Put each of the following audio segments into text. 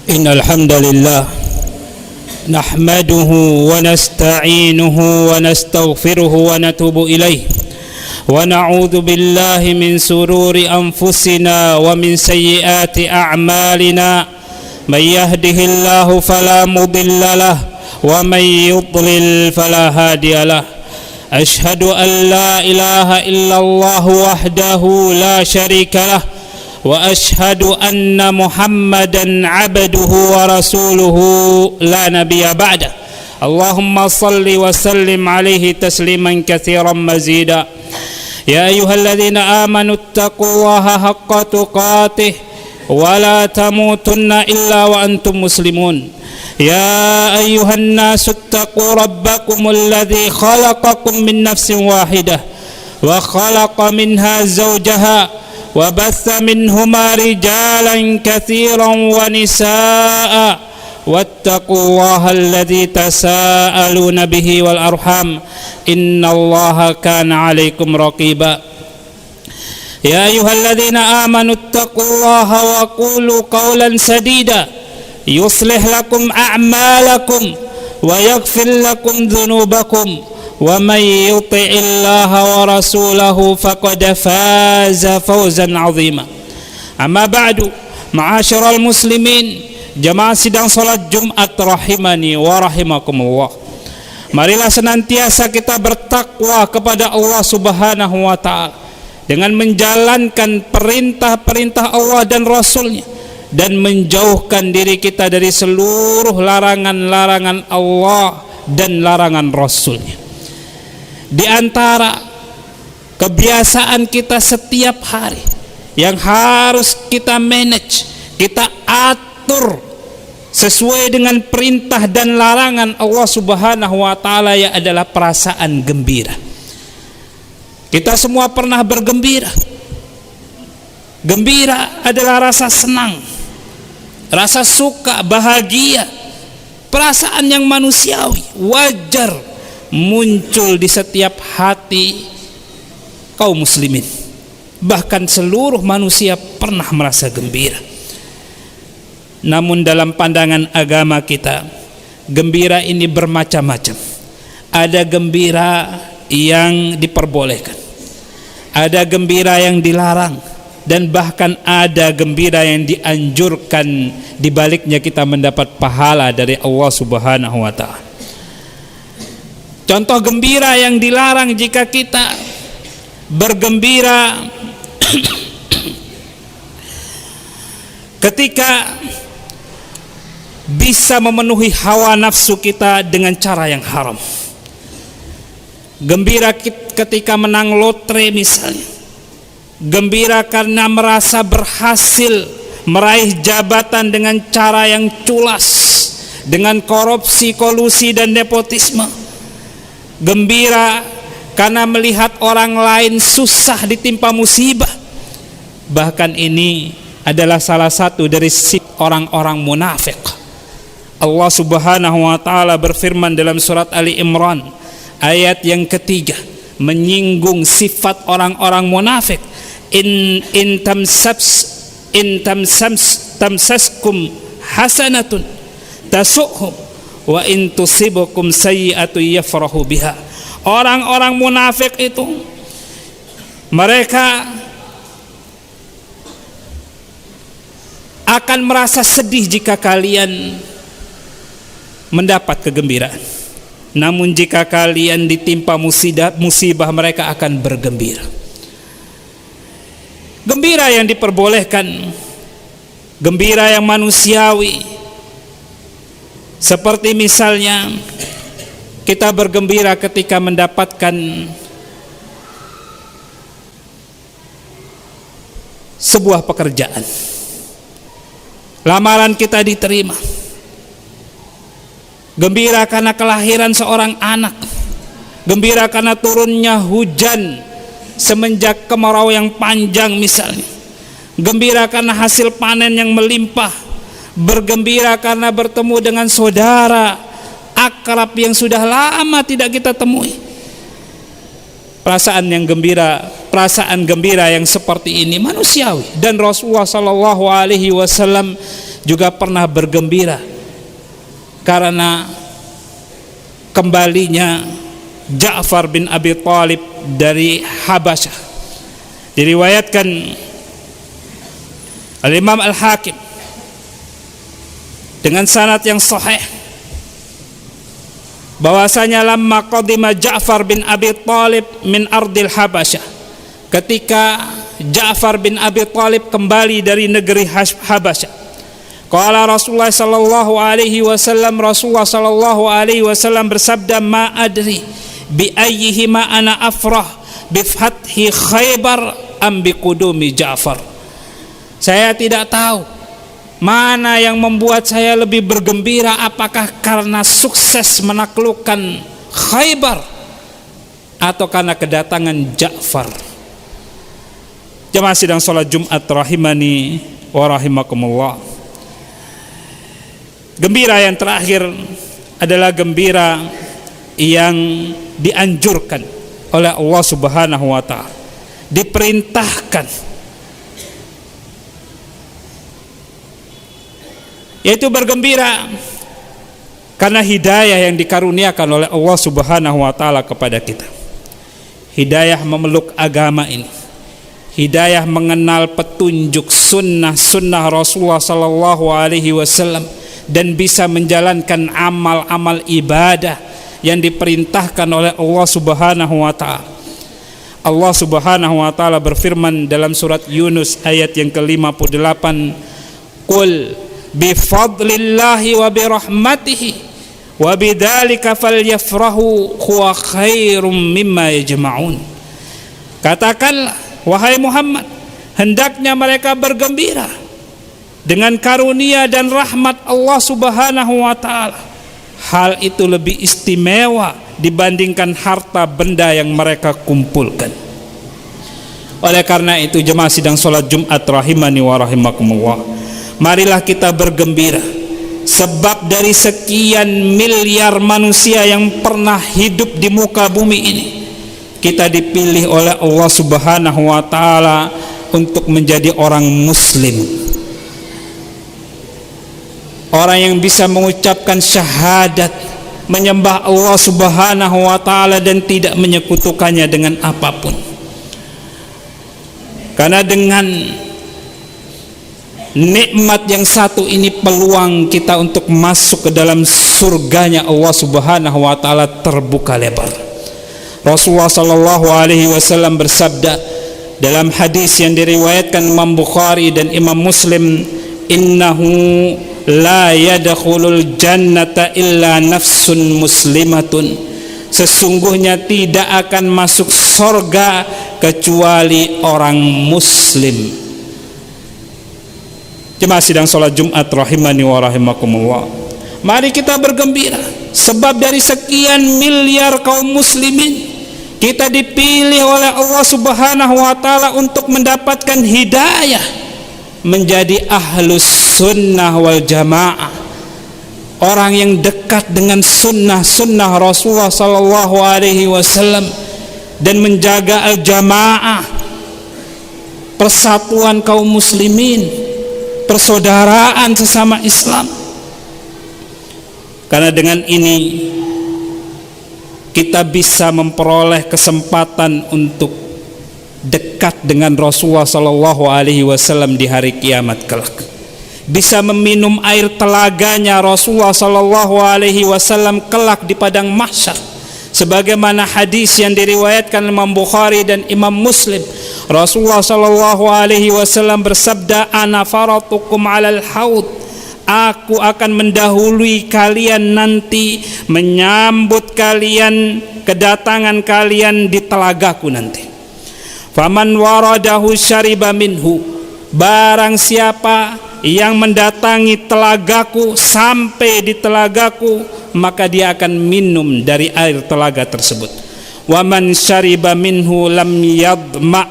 إن الحمد لله نحمده ونستعينه ونستغفره ونتوب إليه ونعوذ بالله من شرور أنفسنا ومن سيئات أعمالنا من يهده الله فلا مضل له ومن يضلل فلا هادي له أشهد أن لا إله إلا الله وحده لا شريك له وأشهد أن محمدا عبده ورسوله لا نبي بعده اللهم صل وسلم عليه تسليما كثيرا مزيدا يا أيها الذين آمنوا اتقوا الله حق تقاته ولا تموتن إلا وأنتم مسلمون يا أيها الناس اتقوا ربكم الذي خلقكم من نفس واحدة وخلق منها زوجها وبث منهما رجالا كثيرا ونساء واتقوا الله الذي تساءلون به والأرحام إن الله كان عليكم رقيبا يا أيها الذين آمنوا اتقوا الله وقولوا قولا سديدا يصلح لكم أعمالكم ويغفر لكم ذنوبكم ومن يطع الله ورسوله فقد فاز فوزا عظيما أما بعد معاشر المسلمين jamaah sidang salat Jumat rahimani wa rahimakumullah, marilah senantiasa kita bertakwa kepada Allah Subhanahu wa ta'ala dengan menjalankan perintah-perintah Allah dan Rasulnya dan menjauhkan diri kita dari seluruh larangan-larangan Allah dan larangan Rasulnya. Di antara kebiasaan kita setiap hari yang harus kita manage, kita atur sesuai dengan perintah dan larangan Allah Subhanahu wa ta'ala, ya adalah perasaan gembira. Kita semua pernah bergembira. Gembira adalah rasa senang, rasa suka, bahagia, perasaan yang manusiawi, wajar muncul di setiap hati kaum muslimin. Bahkan seluruh manusia pernah merasa gembira. Namun dalam pandangan agama kita, gembira ini bermacam-macam. Ada gembira yang diperbolehkan, ada gembira yang dilarang, dan bahkan ada gembira yang dianjurkan, di baliknya kita mendapat pahala dari Allah Subhanahu wa ta'ala. Contoh gembira yang dilarang, jika kita bergembira ketika bisa memenuhi hawa nafsu kita dengan cara yang haram. Gembira ketika menang lotre misalnya, gembira karena merasa berhasil meraih jabatan dengan cara yang culas, dengan korupsi, kolusi, dan nepotisme. Gembira karena melihat orang lain susah ditimpa musibah. Bahkan ini adalah salah satu dari sifat orang-orang munafik. Allah Subhanahu wa ta'ala berfirman dalam surat Ali Imran ayat yang ketiga, menyinggung sifat orang-orang munafik. In tamsaskum hasanatun tasukhum wa in tusibukum sayyi'atu yafrahu biha. Orang-orang munafik itu, mereka akan merasa sedih jika kalian mendapat kegembiraan. Namun jika kalian ditimpa musibah, mereka akan bergembira. Gembira yang diperbolehkan, gembira yang manusiawi, seperti misalnya kita bergembira ketika mendapatkan sebuah pekerjaan, lamaran kita diterima. Gembira karena kelahiran seorang anak, gembira karena turunnya hujan semenjak kemarau yang panjang misalnya, gembira karena hasil panen yang melimpah, bergembira karena bertemu dengan saudara akrab yang sudah lama tidak kita temui. Perasaan gembira yang seperti ini manusiawi, dan Rasulullah SAW juga pernah bergembira karena kembalinya Ja'far bin Abi Thalib dari Habasyah. Diriwayatkan Al-Imam Al-Hakim dengan sanad yang sahih bahwasanya lamma qadima Ja'far bin Abi Thalib min ardil Habasyah, ketika Ja'far bin Abi Thalib kembali dari negeri Habasyah, qala Rasulullah sallallahu alaihi wasallam, Rasulullah sallallahu alaihi wasallam bersabda, ma adri bi ayyihima ana afrah bi fathi Khaybar am bi qudumi Ja'far. Saya tidak tahu mana yang membuat saya lebih bergembira, apakah karena sukses menaklukkan Khaybar atau karena kedatangan Ja'far. Jemaah sidang salat Jumat rahimani wa rahimakumullah. Gembira yang terakhir adalah gembira yang dianjurkan oleh Allah Subhanahu wa taala, diperintahkan, yaitu bergembira karena hidayah yang dikaruniakan oleh Allah Subhanahu wa taala kepada kita. Hidayah memeluk agama ini, hidayah mengenal petunjuk sunnah Rasulullah sallallahu alaihi wasallam, dan bisa menjalankan amal-amal ibadah yang diperintahkan oleh Allah Subhanahu wa taala. Allah Subhanahu wa taala berfirman dalam surat Yunus ayat yang ke-58, qul bi fadlillahi wa bi rahmatihi wa bidzalika falyafrahu huwa khairum mimma yajma'un. Katakanlah wahai Muhammad, hendaknya mereka bergembira dengan karunia dan rahmat Allah Subhanahu wa taala. Hal itu lebih istimewa dibandingkan harta benda yang mereka kumpulkan. Oleh karena itu, jemaah sidang salat Jumat rahimani wa rahimakumullah, marilah kita bergembira, sebab dari sekian miliar manusia yang pernah hidup di muka bumi ini, kita dipilih oleh Allah Subhanahu wa taala untuk menjadi orang muslim, orang yang bisa mengucapkan syahadat, menyembah Allah Subhanahu wa taala dan tidak menyekutukannya dengan apapun. Karena dengan nikmat yang satu ini, peluang kita untuk masuk ke dalam surganya Allah Subhanahu wa taala terbuka lebar. Rasulullah sallallahu alaihi wasallam bersabda dalam hadis yang diriwayatkan Imam Bukhari dan Imam Muslim, innahu la yadkhulul jannata illa nafsun muslimatun, sesungguhnya tidak akan masuk surga kecuali orang muslim. Jemaah sidang salat Jumat rahimani wa rahimakumullah, mari kita bergembira, sebab dari sekian miliar kaum muslimin, kita dipilih oleh Allah Subhanahu wa taala untuk mendapatkan hidayah menjadi ahlus sunnah wal jamaah, orang yang dekat dengan sunnah Rasulullah sallallahu alaihi wasallam dan menjaga al-jamaah, persatuan kaum muslimin, persaudaraan sesama Islam. Karena dengan ini kita bisa memperoleh kesempatan untuk dekat dengan Rasulullah sallallahu alaihi wasallam di hari kiamat kelak. Bisa meminum air telaganya Rasulullah sallallahu alaihi wasallam kelak di padang mahsyar, sebagaimana hadis yang diriwayatkan Imam Bukhari dan Imam Muslim. Rasulullah sallallahu alaihi wasallam bersabda, ana faratukum 'alal haud, aku akan mendahului kalian nanti, menyambut kalian, kedatangan kalian di telagaku nanti. Faman waradahu syariba minhu, barang siapa yang mendatangi telagaku, sampai di telagaku, maka dia akan minum dari air telaga tersebut. Waman syariba minhu lam yadma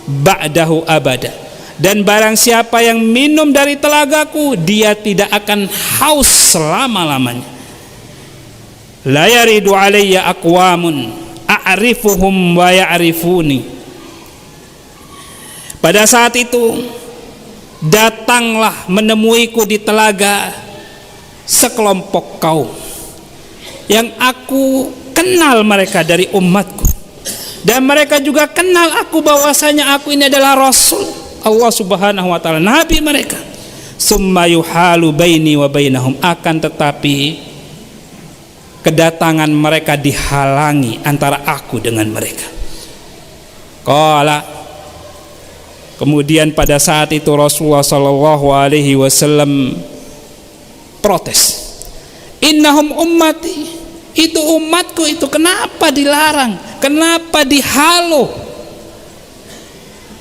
ba'dahu abada, dan barang siapa yang minum dari telagaku, dia tidak akan haus selama-lamanya. La yaridu alayya aqwamun a'rifuhum wa ya'rifuni. Pada saat itu datanglah menemuiku di telaga sekelompok kaum yang aku kenal mereka dari umatku, dan mereka juga kenal aku bahwasanya aku ini adalah Rasul Allah Subhanahu wa ta'ala, Nabi mereka. Summa yuhalu baini wa bainahum, akan tetapi kedatangan mereka dihalangi antara aku dengan mereka. Qala, kemudian pada saat itu Rasulullah sallallahu alaihi wasallam protes. Innahum ummati, itu umatku itu, kenapa dilarang? Kenapa dihalau?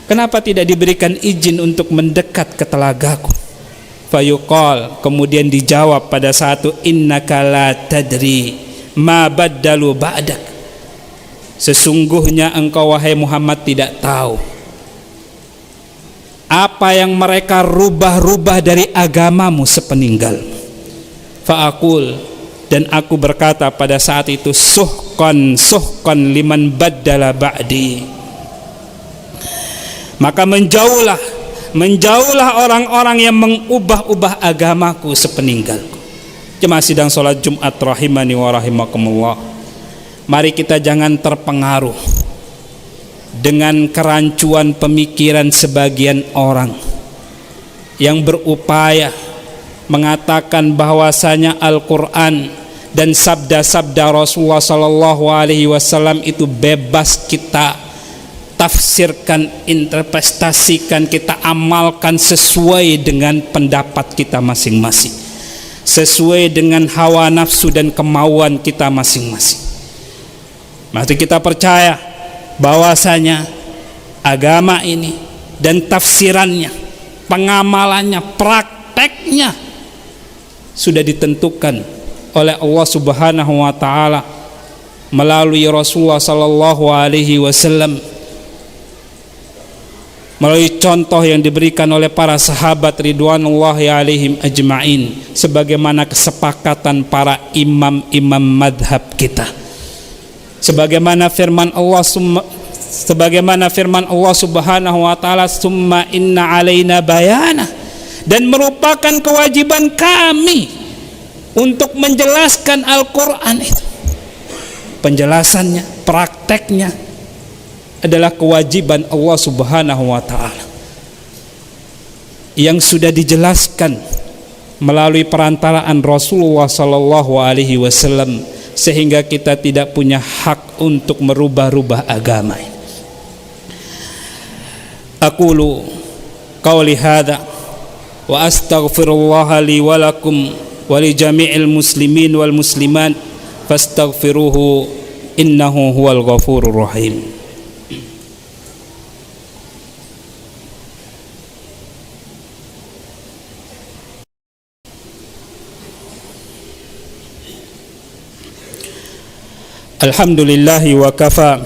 Kenapa tidak diberikan izin untuk mendekat ke telagaku? Fayuqal, kemudian dijawab pada saat itu, innaka la tadri ma baddalu ba'dak, sesungguhnya engkau wahai Muhammad tidak tahu apa yang mereka rubah-rubah dari agamamu sepeninggal. Fa'akul, dan aku berkata pada saat itu, suhqan suhqan liman baddala ba'di, maka menjauhlah orang-orang yang mengubah-ubah agamaku sepeninggalku. Jemaah sidang salat Jumat rahimani wa rahimakumullah, mari kita jangan terpengaruh dengan kerancuan pemikiran sebagian orang yang berupaya mengatakan bahwasanya Al-Quran dan sabda-sabda Rasulullah sallallahu alaihi wasallam itu bebas kita tafsirkan, interpretasikan, kita amalkan sesuai dengan pendapat kita masing-masing, sesuai dengan hawa nafsu dan kemauan kita masing-masing. Mari kita percaya bahwasanya agama ini dan tafsirannya, pengamalannya, prakteknya sudah ditentukan oleh Allah Subhanahu wa taala melalui Rasulullah sallallahu alaihi wasallam, melalui contoh yang diberikan oleh para sahabat ridwanullahi alaihim ajma'in, sebagaimana kesepakatan para imam-imam madhab kita, sebagaimana firman Allah Subhanahu wa taala, summa inna alaina bayana, dan merupakan kewajiban kami untuk menjelaskan Al-Quran itu. Penjelasannya, prakteknya adalah kewajiban Allah Subhanahu wa ta'ala yang sudah dijelaskan melalui perantaraan Rasulullah sallallahu alaihi wasallam, sehingga kita tidak punya hak untuk merubah-rubah agama ini. Aqulu qawli hadza wa astaghfirullah li wa lakum wa li jami'il muslimin wal muslimat fastaghfiruhu innahu huwal ghafurur rahim. Alhamdulillahi wa kafa,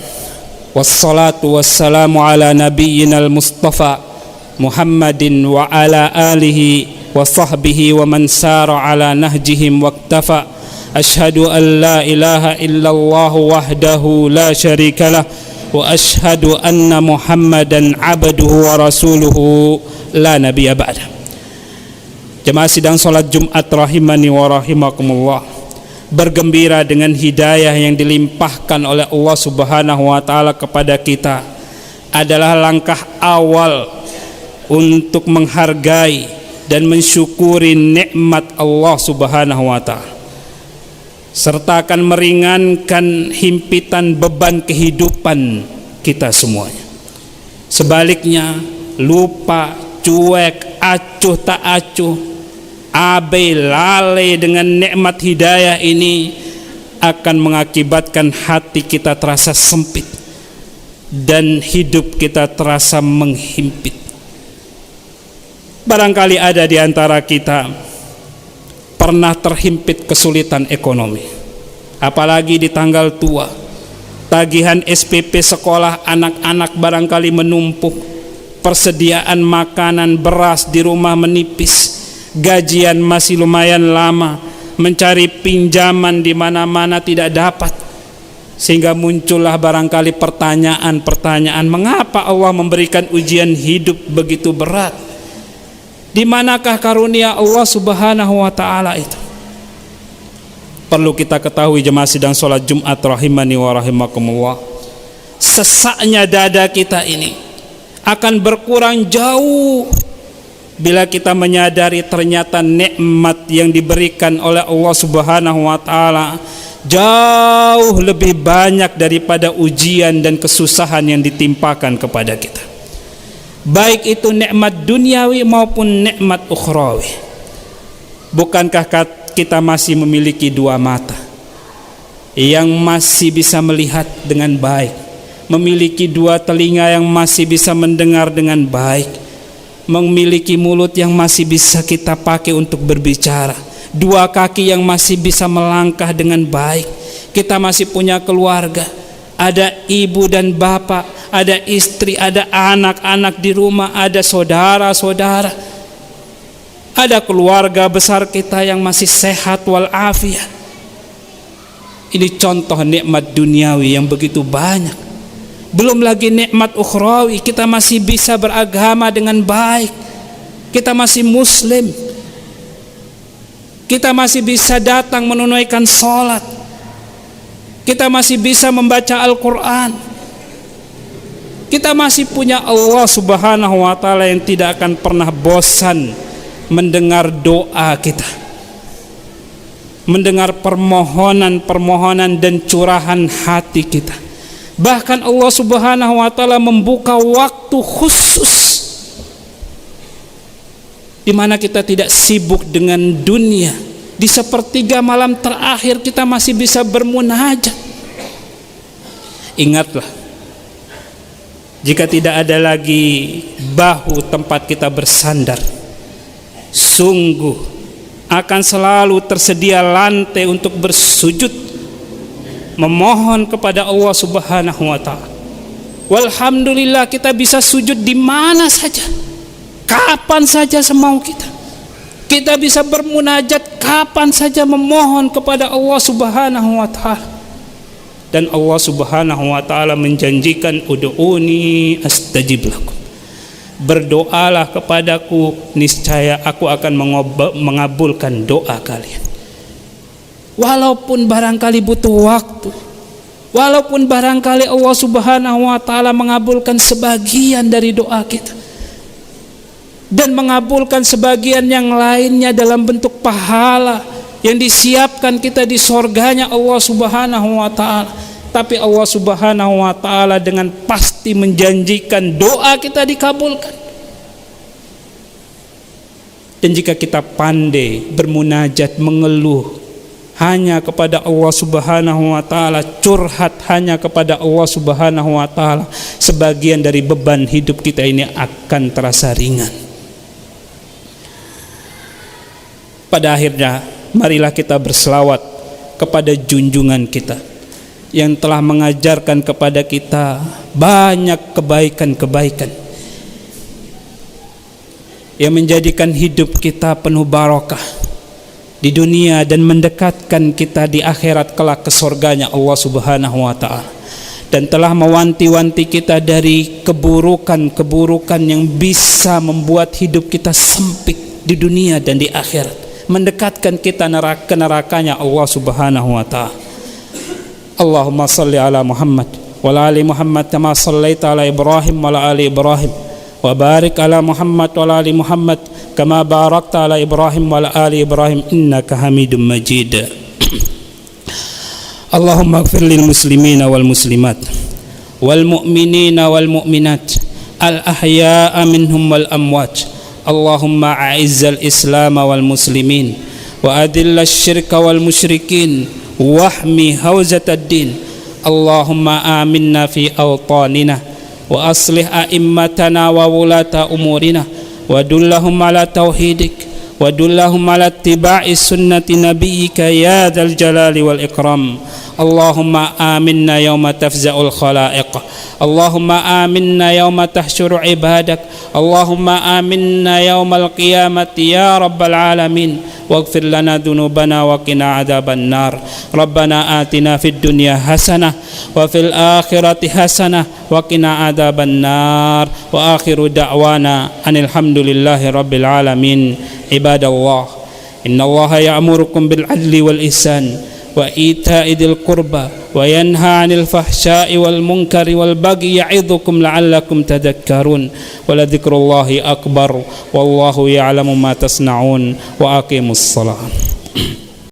wassalatu wassalamu ala nabiyyinal mustafa Muhammadin wa ala alihi wa sahbihi wa man sara ala nahjihim waqtafa. Ashhadu an la ilaha illallah wahdahu la syarikalah wa ashhadu anna Muhammadan abduhu wa rasuluhu la nabiyya ba'da. Jemaah sidang salat Jumat rahimani wa rahimakumullah, bergembira dengan hidayah yang dilimpahkan oleh Allah Subhanahu wa ta'ala kepada kita adalah langkah awal untuk menghargai dan mensyukuri nikmat Allah Subhanahu wa ta'ala, serta akan meringankan himpitan beban kehidupan kita semuanya. Sebaliknya, lupa, cuek, acuh tak acuh, abai lalai dengan nikmat hidayah ini akan mengakibatkan hati kita terasa sempit dan hidup kita terasa menghimpit. Barangkali ada di antara kita pernah terhimpit kesulitan ekonomi, apalagi di tanggal tua. Tagihan SPP sekolah anak-anak barangkali menumpuk, persediaan makanan beras di rumah menipis, gajian masih lumayan lama, mencari pinjaman di mana-mana tidak dapat, sehingga muncullah barangkali pertanyaan-pertanyaan, mengapa Allah memberikan ujian hidup begitu berat? Di manakah karunia Allah Subhanahu wa taala itu? Perlu kita ketahui jemaah sidang salat Jumat rahimani wa rahimakumullah. Sesaknya dada kita ini akan berkurang jauh bila kita menyadari ternyata nikmat yang diberikan oleh Allah Subhanahu wa taala jauh lebih banyak daripada ujian dan kesusahan yang ditimpakan kepada kita. Baik itu nikmat duniawi maupun nikmat ukhrawi. Bukankah kita masih memiliki dua mata yang masih bisa melihat dengan baik, memiliki dua telinga yang masih bisa mendengar dengan baik, memiliki mulut yang masih bisa kita pakai untuk berbicara, dua kaki yang masih bisa melangkah dengan baik. Kita masih punya keluarga, ada ibu dan bapak, ada istri, ada anak-anak di rumah, ada saudara-saudara, ada keluarga besar kita yang masih sehat walafiat. Ini contoh nikmat duniawi yang begitu banyak. Belum lagi nikmat ukhrawi, kita masih bisa beragama dengan baik, kita masih muslim, kita masih bisa datang menunaikan sholat, kita masih bisa membaca Al-Quran, kita masih punya Allah Subhanahu wa ta'ala yang tidak akan pernah bosan mendengar doa kita, mendengar permohonan-permohonan dan curahan hati kita. Bahkan Allah Subhanahu wa ta'ala membuka waktu khusus di mana kita tidak sibuk dengan dunia. Di sepertiga malam terakhir kita masih bisa bermunajat. Ingatlah, jika tidak ada lagi bahu tempat kita bersandar, sungguh akan selalu tersedia lantai untuk bersujud, memohon kepada Allah Subhanahu wa ta'ala. Walhamdulillah, kita bisa sujud di mana saja, kapan saja semau kita. Kita bisa bermunajat kapan saja, memohon kepada Allah Subhanahu wa ta'ala. Dan Allah Subhanahu wa ta'ala menjanjikan, ud'uni astajib lakum, berdoalah kepadaku, niscaya aku akan mengabulkan doa kalian. Walaupun barangkali butuh waktu, walaupun barangkali Allah Subhanahu wa ta'ala mengabulkan sebagian dari doa kita dan mengabulkan sebagian yang lainnya dalam bentuk pahala yang disiapkan kita di surganya Allah Subhanahu wa ta'ala, tapi Allah Subhanahu wa ta'ala dengan pasti menjanjikan doa kita dikabulkan. Dan jika kita pandai bermunajat, mengeluh hanya kepada Allah Subhanahu wa ta'ala, curhat hanya kepada Allah Subhanahu wa ta'ala, sebagian dari beban hidup kita ini akan terasa ringan. Pada akhirnya, marilah kita berselawat kepada junjungan kita yang telah mengajarkan kepada kita banyak kebaikan-kebaikan yang menjadikan hidup kita penuh barokah di dunia dan mendekatkan kita di akhirat kelak ke surganya Allah Subhanahu wa ta'ala, dan telah mewanti-wanti kita dari keburukan-keburukan yang bisa membuat hidup kita sempit di dunia dan di akhirat, mendekatkan kita ke nerakanya Allah Subhanahu wa ta'ala. Allahumma salli ala Muhammad wa ala ali Muhammad kama sallaita ala Ibrahim wa ala ali Ibrahim, wa barik ala Muhammad wa ala ali Muhammad kama barakta ala Ibrahim wa ala ali Ibrahim innaka Hamidum Majid. Allahumma ighfir lil muslimina wal muslimat wal mu'minina wal mu'minat al ahya'a minhum wal amwat. Allahumma a'izzal Islam wal muslimin wa adillal syirka wal musyrikin wahmi hawzatad din. Allahumma aminna fi awtanina wa aslih a'immatana wa wulata umurina wa dullahum ala tauhidik wa dullahum ala ittiba'i sunnati nabiyyika ya dzal jalali wal ikram. Allahumma aminna yawma tafza'ul khalaiq. Allahumma aminna yawma tahsyuru ibadak. Allahumma aminna yawmal qiyamati ya rabbal alamin. واغفر لنا ذنوبنا وقنا عذاب النار ربنا آتنا في الدنيا حسنة وفي الآخرة حسنة وقنا عذاب النار وآخر دعوانا أن الحمد لله رب العالمين عباد الله إن الله يأمركم بالعدل والإحسان وإيتاء ذي القربى وينهى عن الفحشاء والمنكر والبغي يعظكم لعلكم تذكرون ولذكر الله أكبر والله يعلم ما تصنعون وأقيموا الصلاة